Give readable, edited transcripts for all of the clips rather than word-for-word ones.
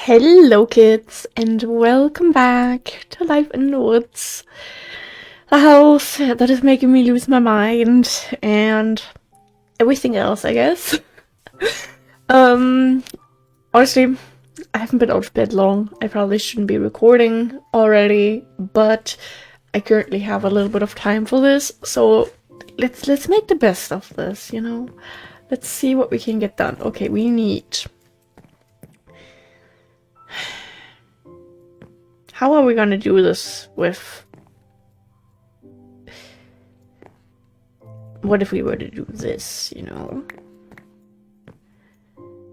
Hello kids and welcome back to Life in the Woods, the house that is making me lose my mind and everything else, I guess. Honestly, I haven't been out of bed long. I probably shouldn't be recording already, but I currently have a little bit of time for this, so let's make the best of this, you know? Let's see what we can get done. Okay, we need... How are we gonna do this with... What if we were to do this, you know?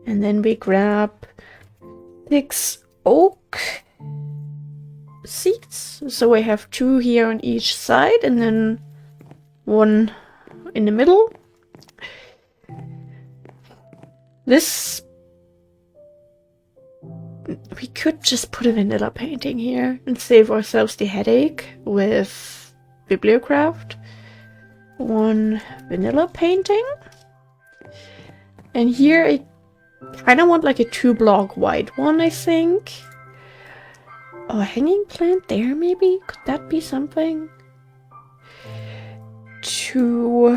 And then we grab 6 oak seats. So I have 2 here on each side and then 1 in the middle. This... We could just put a vanilla painting here and save ourselves the headache with Bibliocraft. 1 vanilla painting. And here I kind of want like a 2-block white one, I think. Oh, a hanging plant there maybe? Could that be something? 2...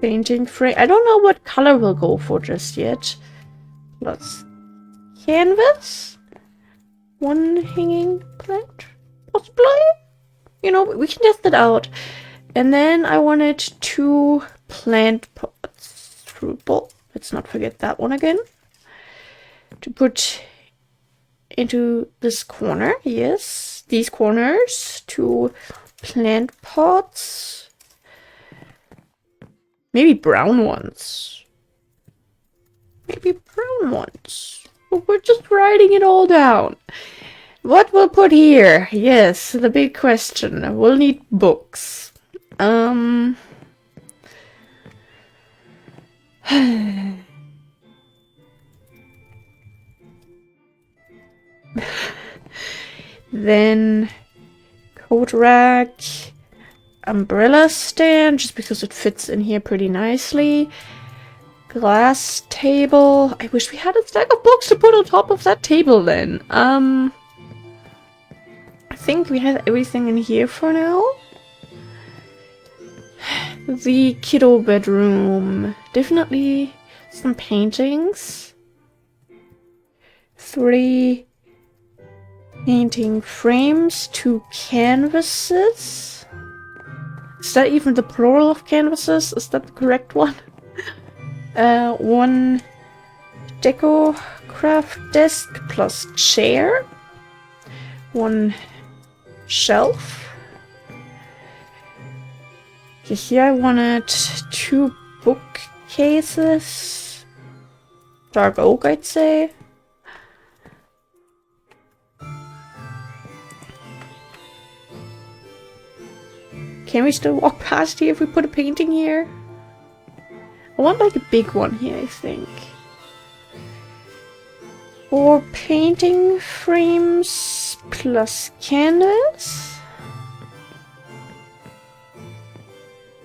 painting frame. I don't know what color we'll go for just yet. Let's canvas. 1 hanging plant, possibly. You know, we can test it out. And then I wanted 2 plant pots. Fruit bowl. Let's not forget that one again. To put into this corner. Yes, these corners. 2 plant pots. Maybe brown ones. Maybe brown ones. But we're just writing it all down. What we'll put here? Yes, the big question. We'll need books. Then coat rack. Umbrella stand, just because it fits in here pretty nicely. Glass table. I wish we had a stack of books to put on top of that table then. I think we have everything in here for now. The kiddo bedroom. Definitely some paintings. 3 painting frames, 2 canvases. Is that even the plural of canvases? Is that the correct one? 1 deco craft desk plus chair. 1 shelf. Okay, here I wanted 2 bookcases. Dark oak, I'd say. Can we still walk past here if we put a painting here? I want like a big one here, I think. 4 painting frames plus canvas.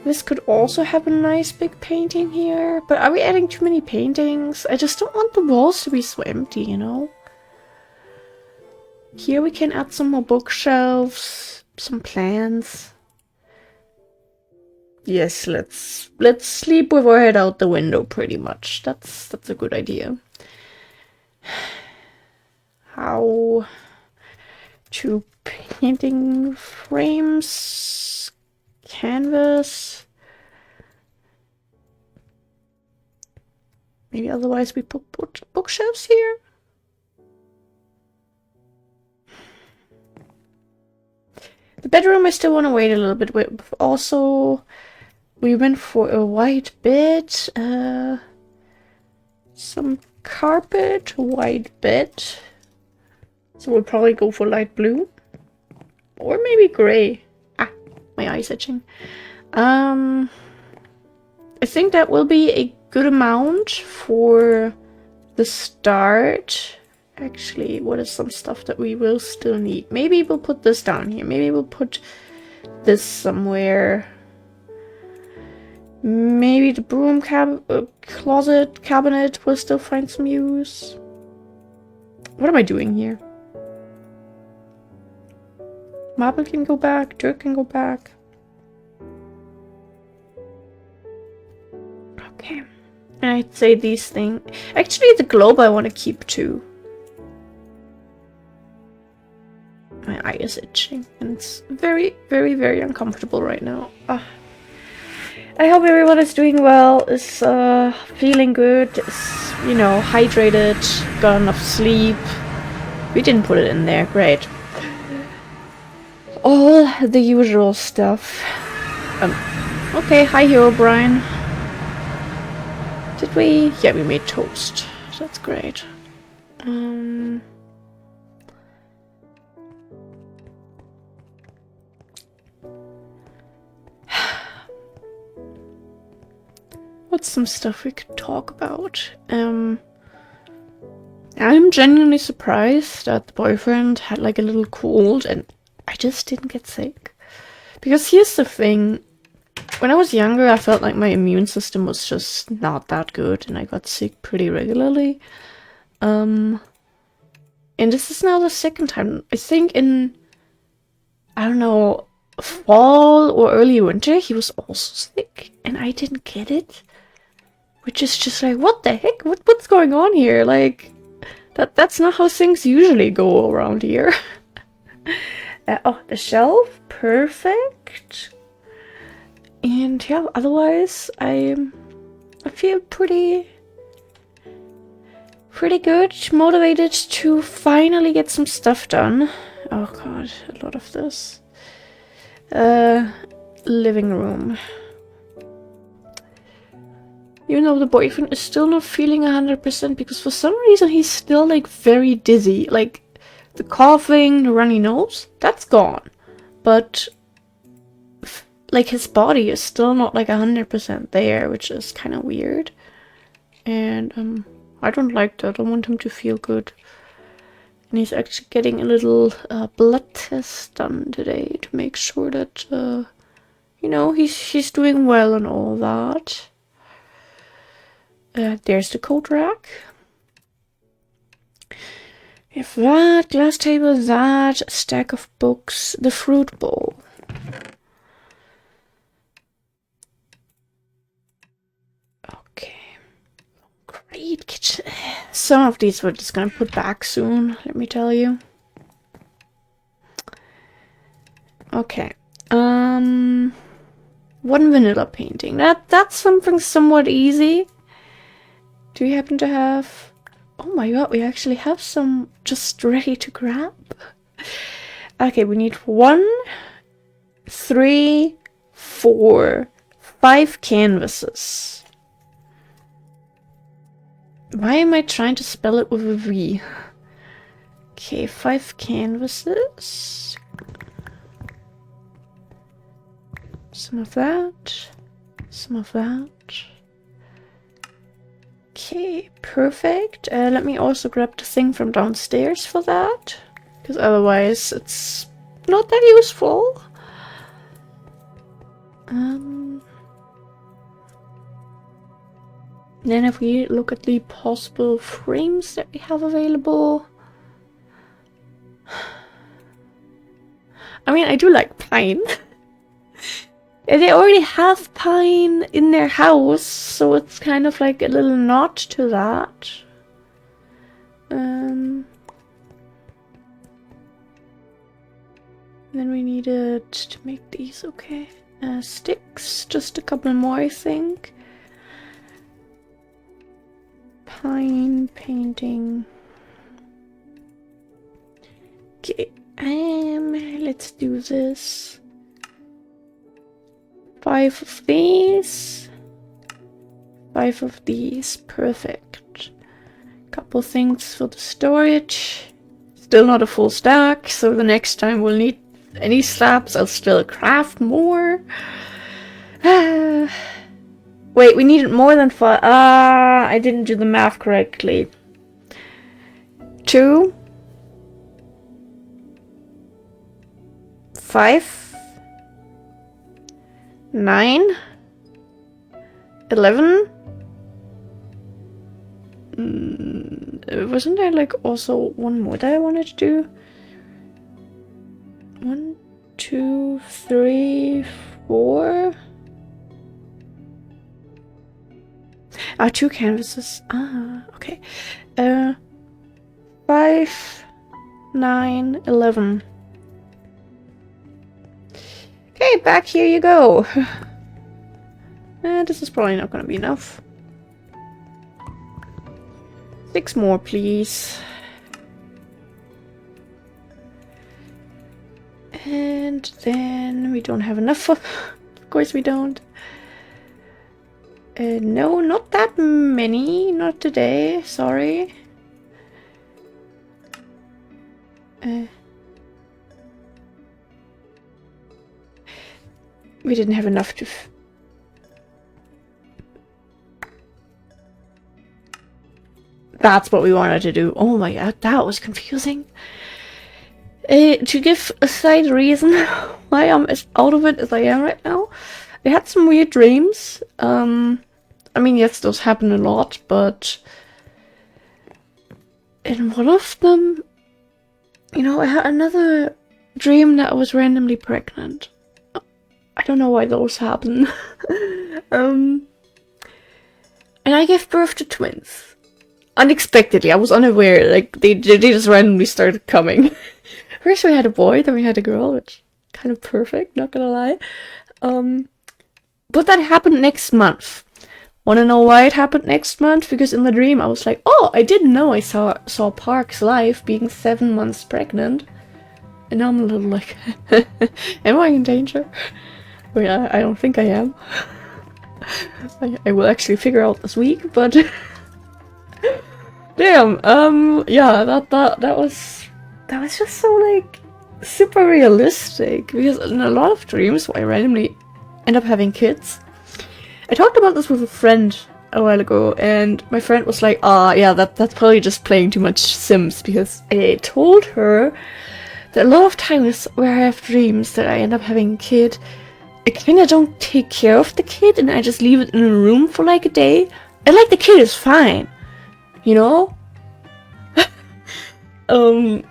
This could also have a nice big painting here. But are we adding too many paintings? I just don't want the walls to be so empty, you know? Here we can add some more bookshelves, some plants. Yes, let's sleep with our head out the window, pretty much. That's a good idea. How to painting frames, canvas. Maybe otherwise we put bookshelves here. The bedroom I still want to wait a little bit with. Also, we went for a white bed, some carpet, white bed. So we'll probably go for light blue. Or maybe gray. Ah, my eye's itching. I think that will be a good amount for the start. Actually, what is some stuff that we will still need? Maybe we'll put this down here. Maybe we'll put this somewhere Maybe the broom closet cabinet will still find some use. What am I doing here? Marble can go back, dirt can go back. Okay. And I'd say these things. Actually, the globe I want to keep too. My eye is itching and it's very, very, very uncomfortable right now. I hope everyone is doing well, is feeling good, is, you know, hydrated, got enough sleep. We didn't put it in there, great. All the usual stuff. Okay, hi Hero Brian. Did we? Yeah, we made toast. That's great. What's some stuff we could talk about? I'm genuinely surprised that the boyfriend had like a little cold and I just didn't get sick. Because here's the thing. When I was younger, I felt like my immune system was just not that good and I got sick pretty regularly. And this is now the second time. I think in, I don't know, fall or early winter, he was also sick and I didn't get it. Which is just like, what the heck? What's going on here? Like, that's not how things usually go around here. Oh, the shelf, perfect. And yeah, otherwise I feel pretty good, motivated to finally get some stuff done. Oh god, a lot of this. Living room. Even though the boyfriend is still not feeling 100% because for some reason he's still like very dizzy. Like the coughing, the runny nose, that's gone. But like his body is still not like 100% there, which is kind of weird. And I don't like that. I want him to feel good. And he's actually getting a little blood test done today to make sure that you know, he's doing well and all that. There's the coat rack. We have that, glass table, that, a stack of books, the fruit bowl. Okay. Great kitchen. Some of these we're just gonna put back soon, let me tell you. Okay. One vanilla painting. That's something somewhat easy. Do we happen to have... Oh my god, we actually have some just ready to grab. Okay, we need 1, 3, 4, 5 canvases. Why am I trying to spell it with a V? Okay, 5 canvases. Some of that. Some of that. Okay, perfect. Let me also grab the thing from downstairs for that. Because otherwise it's not that useful. Then if we look at the possible frames that we have available. I mean, I do like pine. They already have pine in their house, so it's kind of like a little nod to that. Then we needed to make these, okay. Sticks, just a couple more, I think. Pine painting. Okay, let's do this. 5 of these. 5 of these, perfect. Couple things for the storage. Still not a full stack, so the next time we'll need any slabs, I'll still craft more. Wait, we needed more than 5. I didn't do the math correctly. 2, 5, 9, 11? Wasn't there like also one more that I wanted to do? 1, 2, 3, 4. Ah, 2 canvases. Ah, okay. 5, 9, 11. Okay, back here you go. This is probably not gonna be enough. 6 more, please. And then we don't have enough. Of course we don't. No, not that many. Not today. Sorry. We didn't have enough to... That's what we wanted to do. Oh my god, that was confusing. To give a side reason why I'm as out of it as I am right now, I had some weird dreams. I mean, yes, those happen a lot, but in one of them, you know, I had another dream that I was randomly pregnant. I don't know why those happen. And I gave birth to twins. Unexpectedly, I was unaware, like, they just randomly started coming. First we had a boy, then we had a girl, which kind of perfect, not gonna lie. But that happened next month. Wanna know why it happened next month? Because in the dream I was like, oh, I didn't know I saw Park's life being 7 months pregnant. And now I'm a little like, am I in danger? I mean, I don't think I am. I will actually figure out this week, but... Damn, yeah, that was just so, like, super realistic, because in a lot of dreams where I randomly end up having kids. I talked about this with a friend a while ago, and my friend was like, yeah, that's probably just playing too much Sims, because I told her that a lot of times where I have dreams that I end up having a kid, I kinda don't take care of the kid, and I just leave it in a room for like a day, and like the kid is fine. You know? And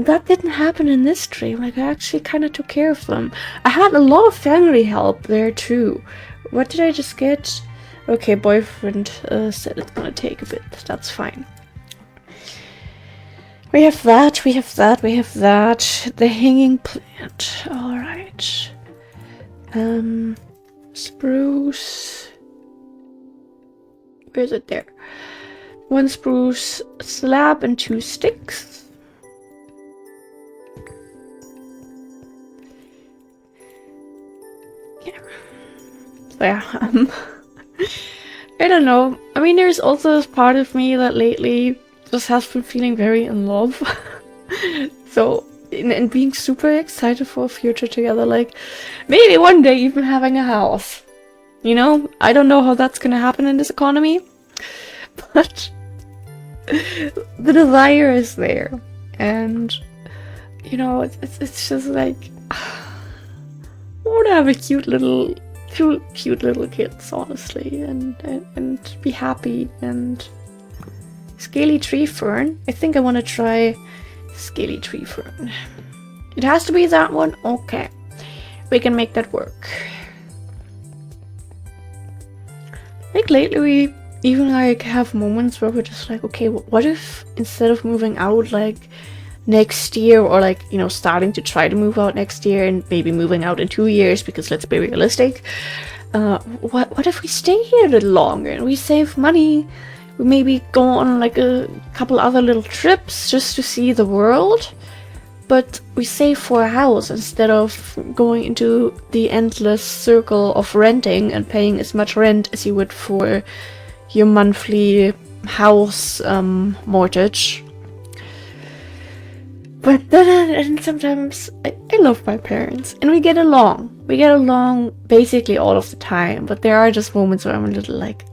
that didn't happen in this dream. Like, I actually kind of took care of them. I had a lot of family help there too. What did I just get? Okay, boyfriend said it's gonna take a bit. That's fine. We have that, we have that, we have that. The hanging plant. Alright. Spruce. Where is it? There. 1 spruce slab and 2 sticks. Yeah. So yeah, I don't know. I mean, there's also this part of me that lately just has been feeling very in love. So, and being super excited for a future together. Like, maybe one day even having a house. You know, I don't know how that's gonna happen in this economy, but the desire is there, and you know, it's just like I want to have a cute little kids, honestly, and be happy. And scaly tree fern. I think I want to try scaly tree fern. It has to be that one. Okay, we can make that work. Like lately we even like have moments where we're just like, okay, what if instead of moving out like next year, or like, you know, starting to try to move out next year and maybe moving out in 2 years, because let's be realistic, what if we stay here a little longer and we save money? We maybe go on like a couple other little trips just to see the world, but we save for a house instead of going into the endless circle of renting and paying as much rent as you would for your monthly house mortgage. But then sometimes I love my parents, and we get along. We get along basically all of the time, but there are just moments where I'm a little like,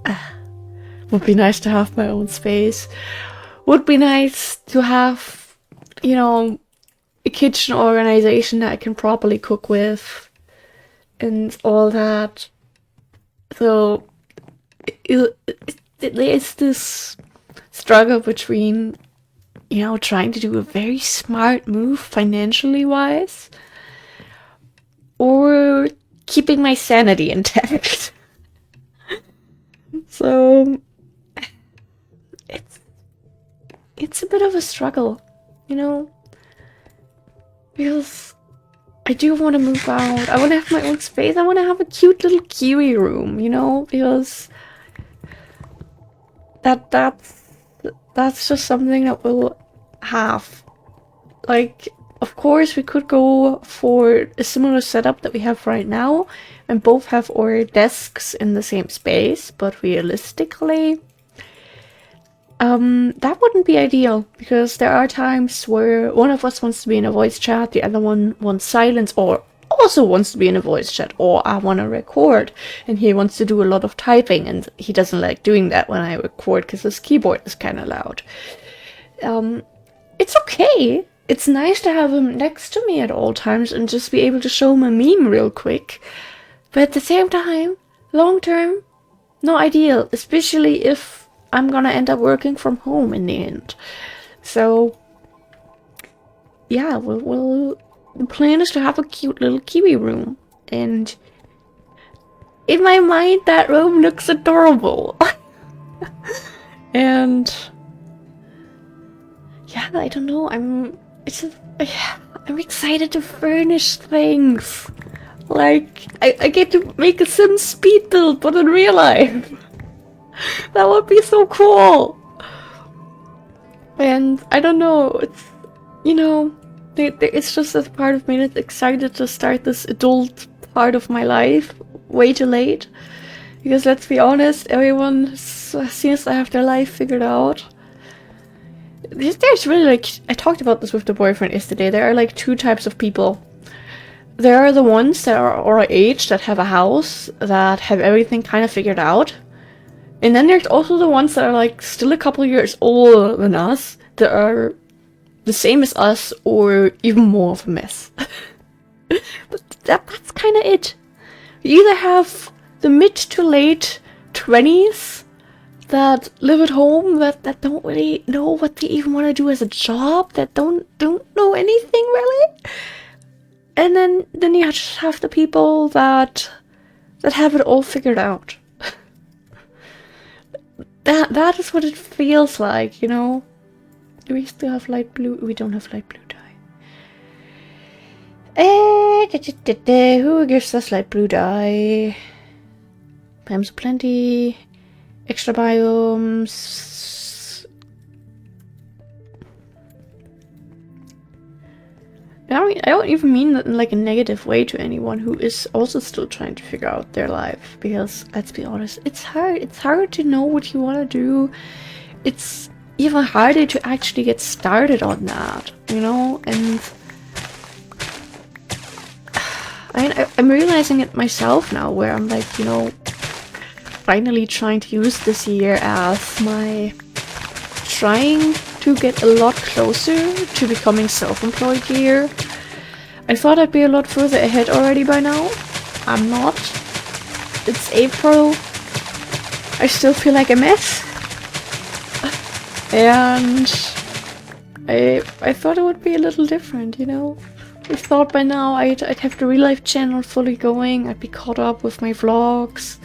would be nice to have my own space. Would be nice to have, you know, a kitchen organization that I can properly cook with and all that. So there's this struggle between, you know, trying to do a very smart move financially wise, or keeping my sanity intact. So it's a bit of a struggle, you know, because I do want to move out. I want to have my own space. I want to have a cute little kiwi room, you know, because that's just something that we'll have. Like, of course, we could go for a similar setup that we have right now and both have our desks in the same space, but realistically, that wouldn't be ideal, because there are times where one of us wants to be in a voice chat, the other one wants silence, or also wants to be in a voice chat, or I want to record, and he wants to do a lot of typing, and he doesn't like doing that when I record because his keyboard is kind of loud. It's okay. It's nice to have him next to me at all times and just be able to show him a meme real quick. But at the same time, long term, not ideal, especially if I'm gonna end up working from home in the end. So, yeah, the plan is to have a cute little kiwi room. And in my mind, that room looks adorable. And yeah, I don't know, I'm excited to furnish things. Like, I get to make a Sims speed build, but in real life. That would be so cool. And I don't know, it's, you know, it's just a part of me that's excited to start this adult part of my life way too late. Because let's be honest, everyone seems to have their life figured out. There's really, like, I talked about this with the boyfriend yesterday, there are like two types of people. There are the ones that are our age, that have a house, that have everything kind of figured out. And then there's also the ones that are like still a couple years older than us, that are the same as us or even more of a mess. But that's kind of it. You either have the mid to late 20s that live at home, that don't really know what they even want to do as a job, that don't know anything really. And then you just have the people that have it all figured out. That is what it feels like, you know? Do we still have light blue? We don't have light blue dye. Who gives us light blue dye? Biomes aplenty. Extra biomes. I don't even mean that in like a negative way to anyone who is also still trying to figure out their life, because let's be honest, it's hard. It's hard to know what you want to do. It's even harder to actually get started on that, you know? And I mean, I'm realizing it myself now, where I'm like, you know, finally trying to use this year as my trying to get a lot closer to becoming self-employed year. I thought I'd be a lot further ahead already by now. I'm not. It's April. I still feel like a mess. And I thought it would be a little different, you know? I thought by now I'd have the real life channel fully going, I'd be caught up with my vlogs,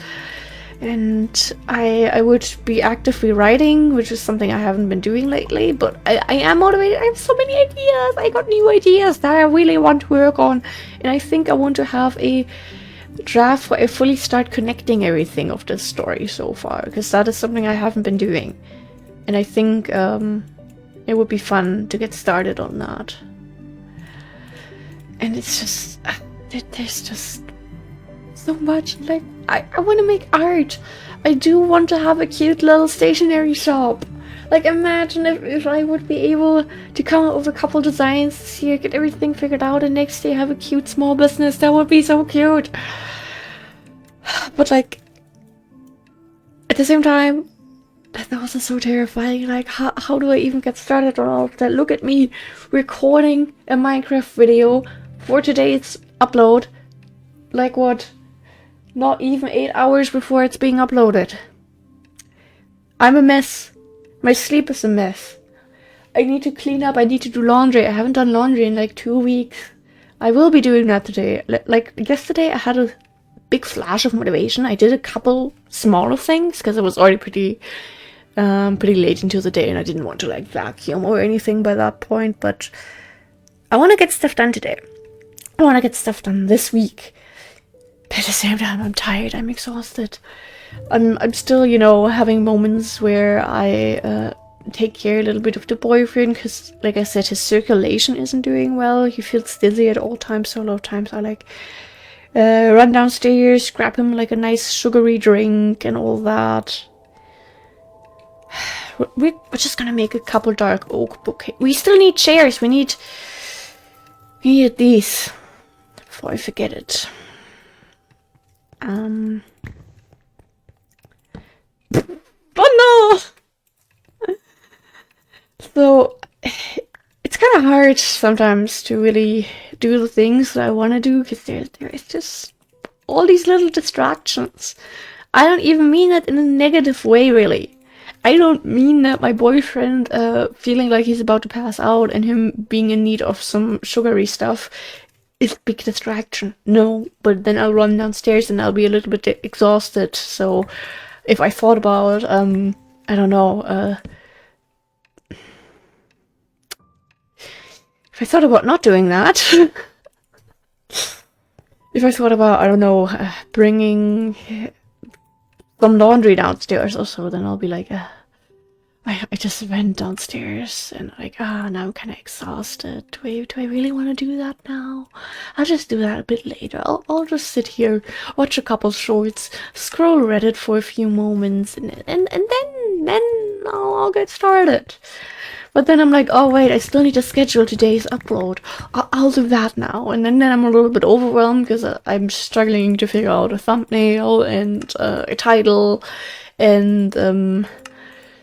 and I would be actively writing, which is something I haven't been doing lately, but I am motivated. I have so many ideas. I got new ideas that I really want to work on, and I think I want to have a draft where I fully start connecting everything of this story so far, because that is something I haven't been doing, and I think it would be fun to get started on that. And it's just, there's just so much, like, I want to make art. I do want to have a cute little stationery shop. Like, imagine if I would be able to come up with a couple designs this year, get everything figured out, and next year have a cute small business. That would be so cute. But, like, at the same time, that's also so terrifying. Like, how do I even get started on all of that? Look at me recording a Minecraft video for today's upload. Like, what? Not even 8 hours before it's being uploaded. I'm a mess. My sleep is a mess. I need to clean up. I need to do laundry. I haven't done laundry in like 2 weeks. I will be doing that today. Like yesterday, I had a big flash of motivation. I did a couple smaller things because it was already pretty late into the day, and I didn't want to like vacuum or anything by that point. But I want to get stuff done today. I want to get stuff done this week. But at the same time, I'm tired. I'm exhausted. I'm still, you know, having moments where I take care a little bit of the boyfriend because, like I said, his circulation isn't doing well. He feels dizzy at all times. So a lot of times I like run downstairs, grab him like a nice sugary drink and all that. We're just gonna make a couple dark oak bouquet. We still need chairs. We need these before I forget it. Oh no! So it's kind of hard sometimes to really do the things that I want to do because there is just all these little distractions. I don't even mean that in a negative way, really. I don't mean that my boyfriend feeling like he's about to pass out and him being in need of some sugary stuff is a big distraction. No, but then I'll run downstairs and I'll be a little bit exhausted. So if I thought about, I don't know, if I thought about not doing that, if I thought about, I don't know, bringing some laundry downstairs or so, then I'll be like, I just went downstairs and like, now I'm kind of exhausted. Do I really want to do that now? I'll just do that a bit later. I'll just sit here, watch a couple shorts, scroll Reddit for a few moments, and then I'll get started. But then I'm like, oh wait, I still need to schedule today's upload. I'll do that now. And then I'm a little bit overwhelmed because I'm struggling to figure out a thumbnail and a title, and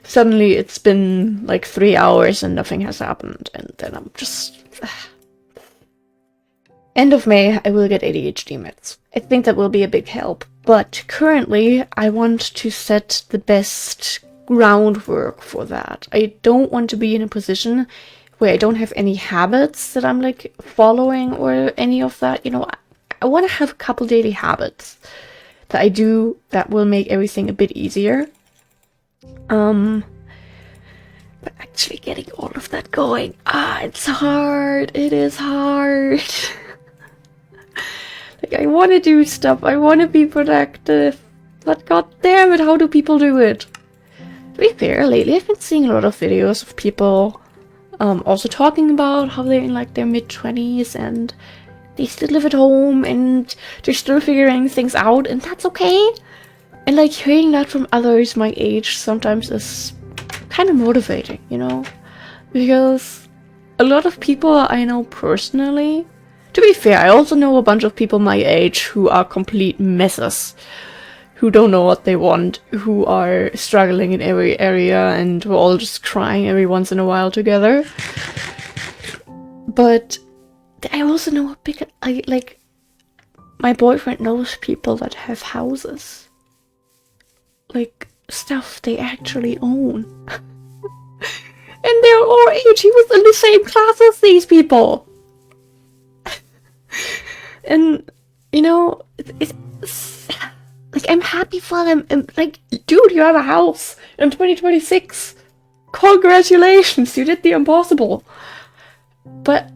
suddenly it's been like 3 hours and nothing has happened, and then I'm just... End of May, I will get ADHD meds. I think that will be a big help. But currently, I want to set the best groundwork for that. I don't want to be in a position where I don't have any habits that I'm like following or any of that. You know, I want to have a couple daily habits that I do that will make everything a bit easier. But actually getting all of that going, it's hard. It is hard. Like, I want to do stuff. I want to be productive. But god damn it, how do people do it? To be fair, lately I've been seeing a lot of videos of people also talking about how they're in like their mid-20s and they still live at home and they're still figuring things out, and that's okay. And like hearing that from others my age sometimes is kind of motivating, you know? Because a lot of people I know personally, to be fair, I also know a bunch of people my age who are complete messes, who don't know what they want, who are struggling in every area, and we're all just crying every once in a while together. But I also know my boyfriend knows people that have houses. Like, stuff they actually own. And they're our age. He was in the same class as these people. And, you know, it's like, I'm happy for them. And, like, dude, you have a house in 2026. Congratulations, you did the impossible. But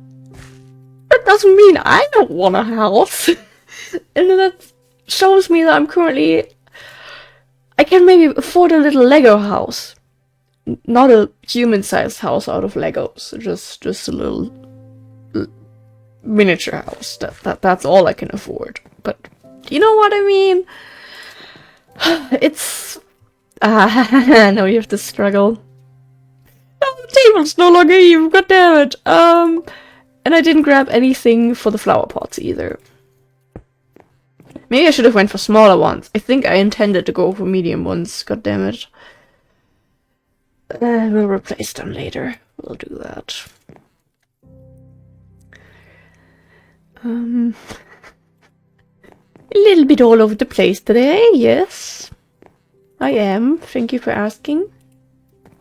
that doesn't mean I don't want a house. And that shows me that I'm currently... I can maybe afford a little Lego house. Not a human-sized house out of Legos. Just a little miniature house. That's all I can afford. But you know what I mean? It's... I know you have to struggle. Oh, the table's no longer even, god damn it. And I didn't grab anything for the flower pots either. Maybe I should have went for smaller ones. I think I intended to go for medium ones, god damn it. We'll replace them later. We'll do that. A little bit all over the place today, yes. I am. Thank you for asking.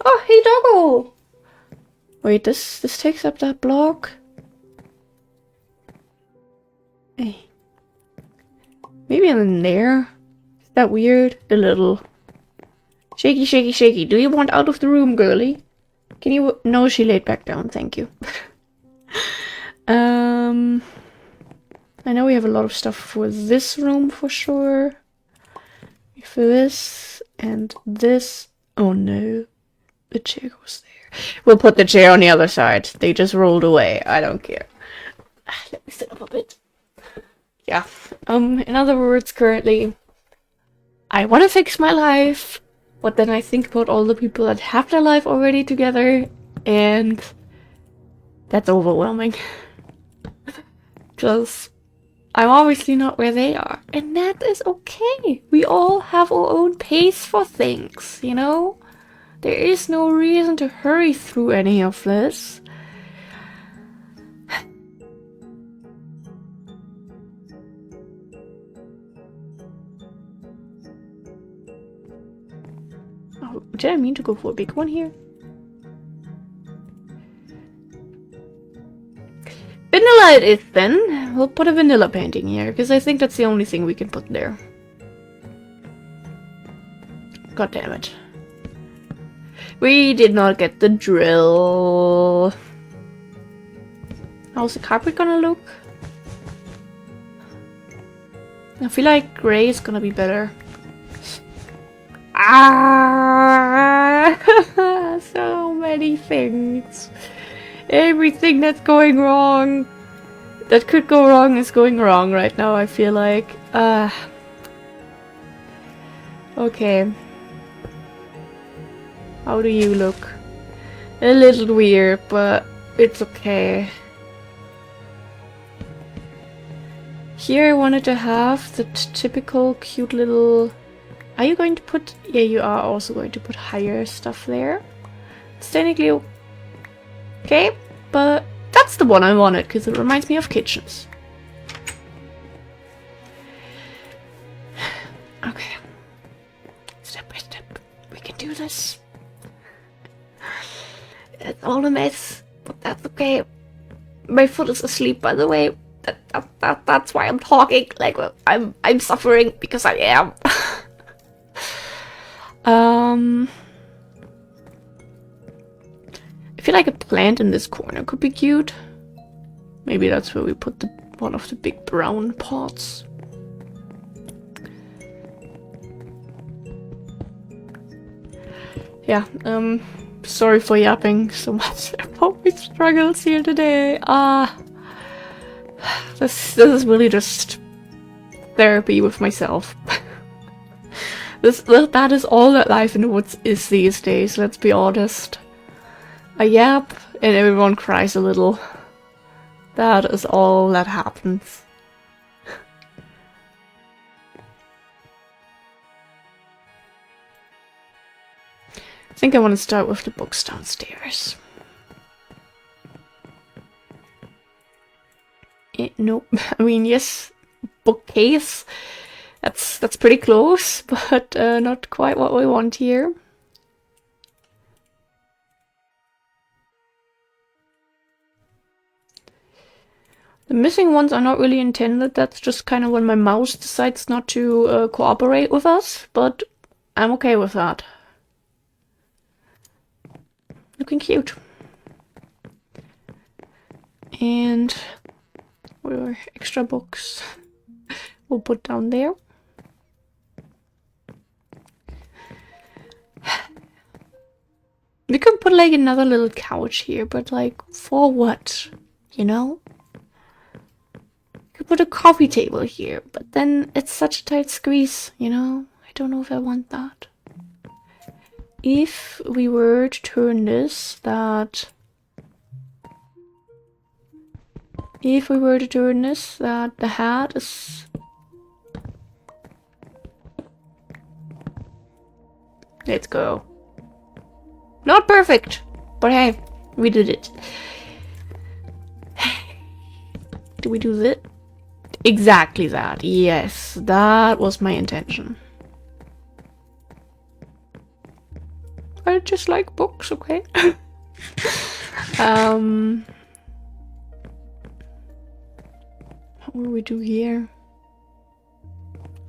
Oh, hey, doggo! Wait, this takes up that block. Hey. Maybe in there. Is that weird? The little... Shaky, shaky, shaky. Do you want out of the room, girly? Can you... No, she laid back down. Thank you. I know we have a lot of stuff for this room for sure. For this and this. Oh no. The chair goes there. We'll put the chair on the other side. They just rolled away. I don't care. Let me sit up a bit. Yeah. In other words, currently, I want to fix my life, but then I think about all the people that have their life already together, and that's overwhelming. Because I'm obviously not where they are, and that is okay. We all have our own pace for things, you know? There is no reason to hurry through any of this. Oh, did I mean to go for a big one here? Vanilla it is then. We'll put a vanilla painting here, because I think that's the only thing we can put there. God damn it. We did not get the drill. How's the carpet gonna look? I feel like gray is gonna be better. Ah! So many things. Everything that's going wrong, that could go wrong, is going wrong right now, I feel like. Okay. How do you look? A little weird, but it's okay. Here I wanted to have the typical cute little... Are you going to put... Yeah, you are also going to put higher stuff there. It's technically okay, but that's the one I wanted, because it reminds me of kitchens. Okay. Step by step. We can do this. It's all a mess, but that's okay. My foot is asleep, by the way. That's why I'm talking. Like, I'm suffering because I am. I feel like a plant in this corner could be cute. Maybe that's where we put one of the big brown pots. Yeah, sorry for yapping so much about my struggles here today. This is really just therapy with myself. That is all that life in the woods is these days, let's be honest. I yap and everyone cries a little. That is all that happens. I think I want to start with the books downstairs. Nope. I mean, yes, bookcase. That's pretty close, but not quite what we want here. The missing ones are not really intended. That's just kind of when my mouse decides not to cooperate with us, but I'm okay with that. Looking cute. And whatever extra books we'll put down there. We could put like another little couch here, but like for what? You know? Could put a coffee table here, but then it's such a tight squeeze, you know? I don't know if I want that. If we were to turn this, that the hat is... Let's go. Not perfect, but hey, we did it. Do we do this? Exactly that. Yes, that was my intention. I just like books, okay? What will we do here?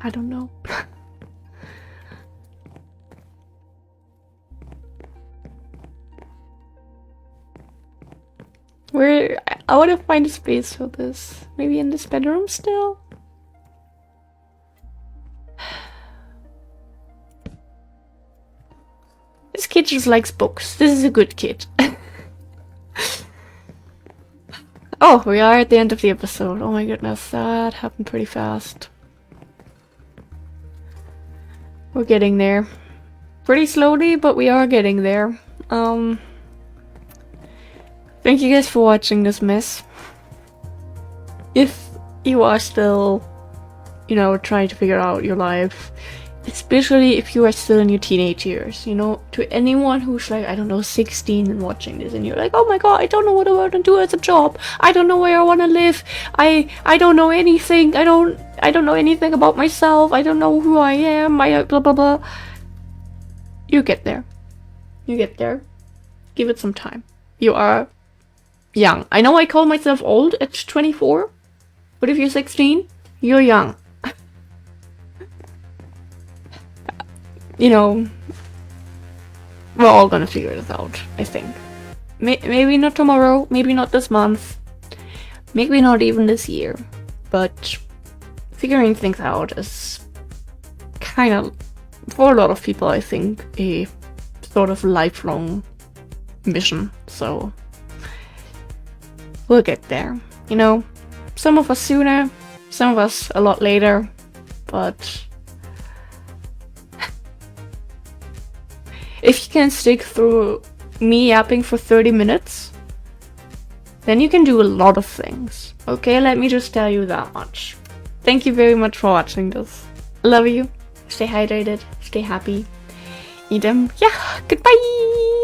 I don't know. Where I want to find a space for this. Maybe in this bedroom still? This kid just likes books. This is a good kid. Oh, we are at the end of the episode. Oh my goodness, that happened pretty fast. We're getting there. Pretty slowly, but we are getting there. Thank you guys for watching this mess. If you are still, you know, trying to figure out your life, especially if you are still in your teenage years, you know, to anyone who's like, I don't know, 16 and watching this and you're like, oh my god, I don't know what I want to do as a job. I don't know where I want to live. I don't know anything. I don't know anything about myself. I don't know who I am. I blah blah blah. You get there. You get there. Give it some time. You are young. I know I call myself old at 24, but if you're 16, you're young. You know, we're all gonna figure this out, I think. Maybe not tomorrow, maybe not this month, maybe not even this year, but figuring things out is kind of, for a lot of people, I think, a sort of lifelong mission, so we'll get there. You know, some of us sooner, some of us a lot later, but if you can stick through me yapping for 30 minutes, then you can do a lot of things. Okay, let me just tell you that much. Thank you very much for watching this. I love you. Stay hydrated, stay happy. And yeah, goodbye!